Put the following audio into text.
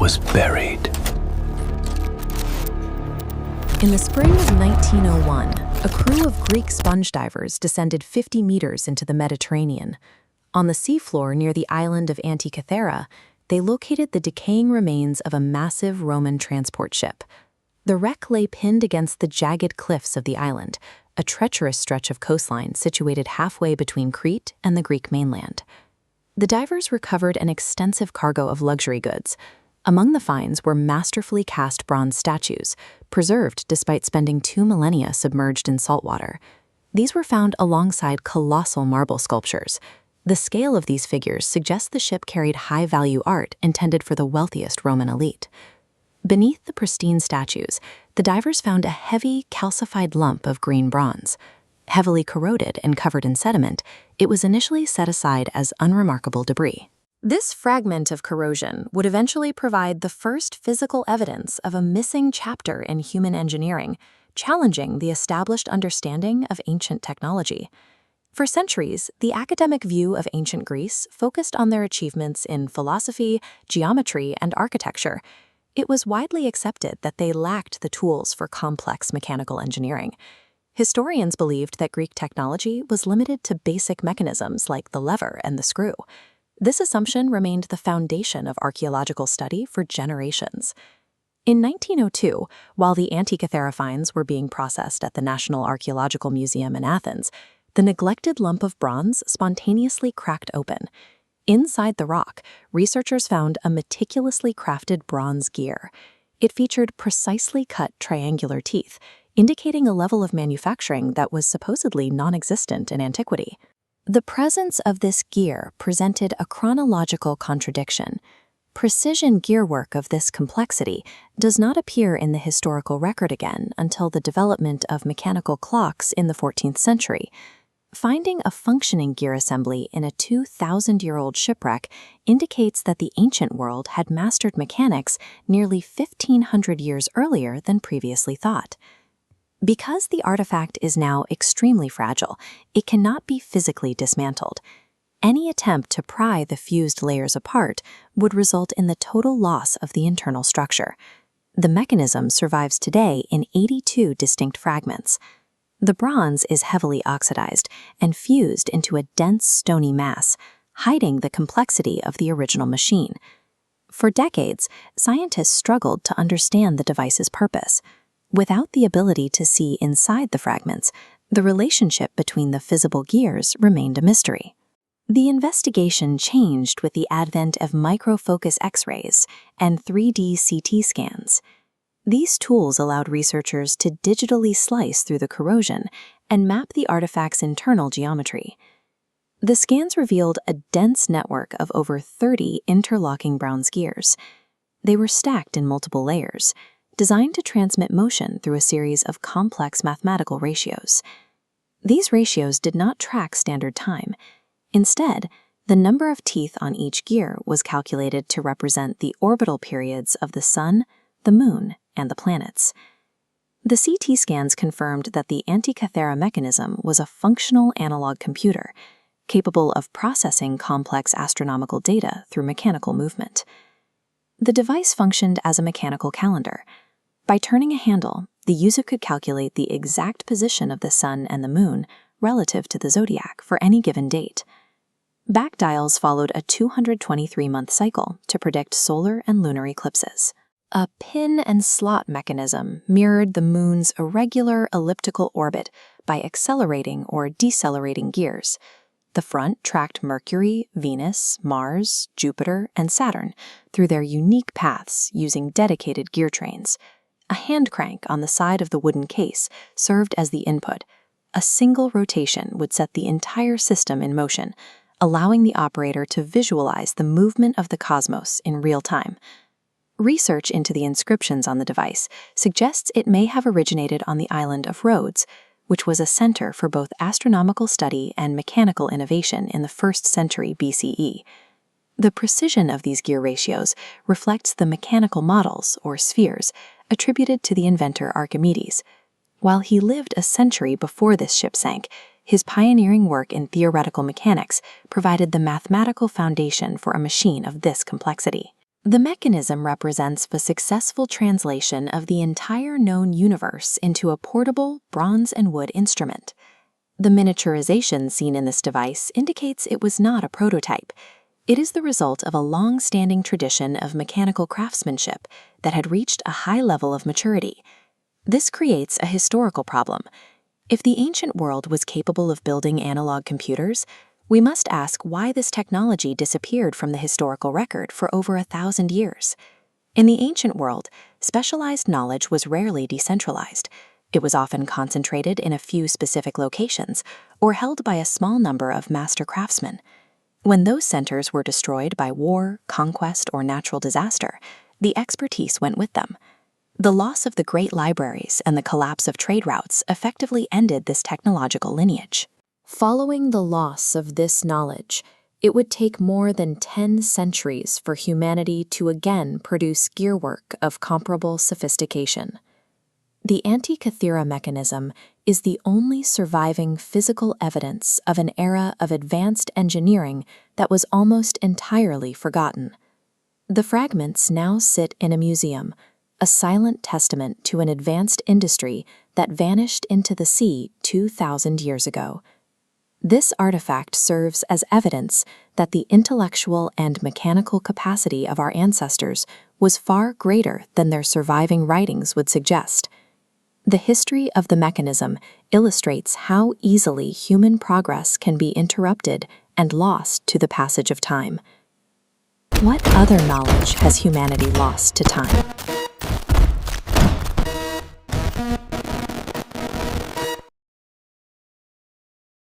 was buried. In the spring of 1901, a crew of Greek sponge divers descended 50 meters into the Mediterranean. On the seafloor near the island of Antikythera, they located the decaying remains of a massive Roman transport ship. The wreck lay pinned against the jagged cliffs of the island, a treacherous stretch of coastline situated halfway between Crete and the Greek mainland. The divers recovered an extensive cargo of luxury goods. Among the finds were masterfully cast bronze statues, preserved despite spending 2 millennia submerged in salt water. These were found alongside colossal marble sculptures. The scale of these figures suggests the ship carried high-value art intended for the wealthiest Roman elite. Beneath the pristine statues, the divers found a heavy, calcified lump of green bronze. Heavily corroded and covered in sediment, it was initially set aside as unremarkable debris. This fragment of corrosion would eventually provide the first physical evidence of a missing chapter in human engineering, challenging the established understanding of ancient technology. For centuries, the academic view of ancient Greece focused on their achievements in philosophy, geometry, and architecture. It was widely accepted that they lacked the tools for complex mechanical engineering. Historians believed that Greek technology was limited to basic mechanisms like the lever and the screw. This assumption remained the foundation of archaeological study for generations. In 1902, while the Antikythera finds were being processed at the National Archaeological Museum in Athens, the neglected lump of bronze spontaneously cracked open. Inside the rock, researchers found a meticulously crafted bronze gear. It featured precisely cut triangular teeth, indicating a level of manufacturing that was supposedly non-existent in antiquity. The presence of this gear presented a chronological contradiction. Precision gearwork of this complexity does not appear in the historical record again until the development of mechanical clocks in the 14th century. Finding a functioning gear assembly in a 2,000-year-old shipwreck indicates that the ancient world had mastered mechanics nearly 1,500 years earlier than previously thought. Because the artifact is now extremely fragile, it cannot be physically dismantled. Any attempt to pry the fused layers apart would result in the total loss of the internal structure. The mechanism survives today in 82 distinct fragments. The bronze is heavily oxidized and fused into a dense stony mass, hiding the complexity of the original machine. For decades, scientists struggled to understand the device's purpose. Without the ability to see inside the fragments, the relationship between the visible gears remained a mystery. The investigation changed with the advent of microfocus X-rays and 3D CT scans. These tools allowed researchers to digitally slice through the corrosion and map the artifact's internal geometry. The scans revealed a dense network of over 30 interlocking bronze gears. They were stacked in multiple layers, designed to transmit motion through a series of complex mathematical ratios. These ratios did not track standard time. Instead, the number of teeth on each gear was calculated to represent the orbital periods of the Sun, the Moon, and the planets. The CT scans confirmed that the Antikythera Mechanism was a functional analog computer, capable of processing complex astronomical data through mechanical movement. The device functioned as a mechanical calendar. By turning a handle, the user could calculate the exact position of the Sun and the Moon relative to the zodiac for any given date. Back dials followed a 223-month cycle to predict solar and lunar eclipses. A pin and slot mechanism mirrored the Moon's irregular elliptical orbit by accelerating or decelerating gears. The front tracked Mercury, Venus, Mars, Jupiter, and Saturn through their unique paths using dedicated gear trains. A hand crank on the side of the wooden case served as the input. A single rotation would set the entire system in motion, allowing the operator to visualize the movement of the cosmos in real time. Research into the inscriptions on the device suggests it may have originated on the island of Rhodes, which was a center for both astronomical study and mechanical innovation in the 1st century BCE. The precision of these gear ratios reflects the mechanical models, or spheres, attributed to the inventor Archimedes. While he lived a century before this ship sank, his pioneering work in theoretical mechanics provided the mathematical foundation for a machine of this complexity. The mechanism represents the successful translation of the entire known universe into a portable bronze and wood instrument. The miniaturization seen in this device indicates it was not a prototype. It is the result of a long-standing tradition of mechanical craftsmanship that had reached a high level of maturity. This creates a historical problem. If the ancient world was capable of building analog computers, we must ask why this technology disappeared from the historical record for over 1,000 years. In the ancient world, specialized knowledge was rarely decentralized. It was often concentrated in a few specific locations or held by a small number of master craftsmen. When those centers were destroyed by war, conquest, or natural disaster, the expertise went with them. The loss of the great libraries and the collapse of trade routes effectively ended this technological lineage. Following the loss of this knowledge, it would take more than 10 centuries for humanity to again produce gearwork of comparable sophistication. The Antikythera Mechanism is the only surviving physical evidence of an era of advanced engineering that was almost entirely forgotten. The fragments now sit in a museum, a silent testament to an advanced industry that vanished into the sea 2,000 years ago. This artifact serves as evidence that the intellectual and mechanical capacity of our ancestors was far greater than their surviving writings would suggest. The history of the mechanism illustrates how easily human progress can be interrupted and lost to the passage of time. What other knowledge has humanity lost to time?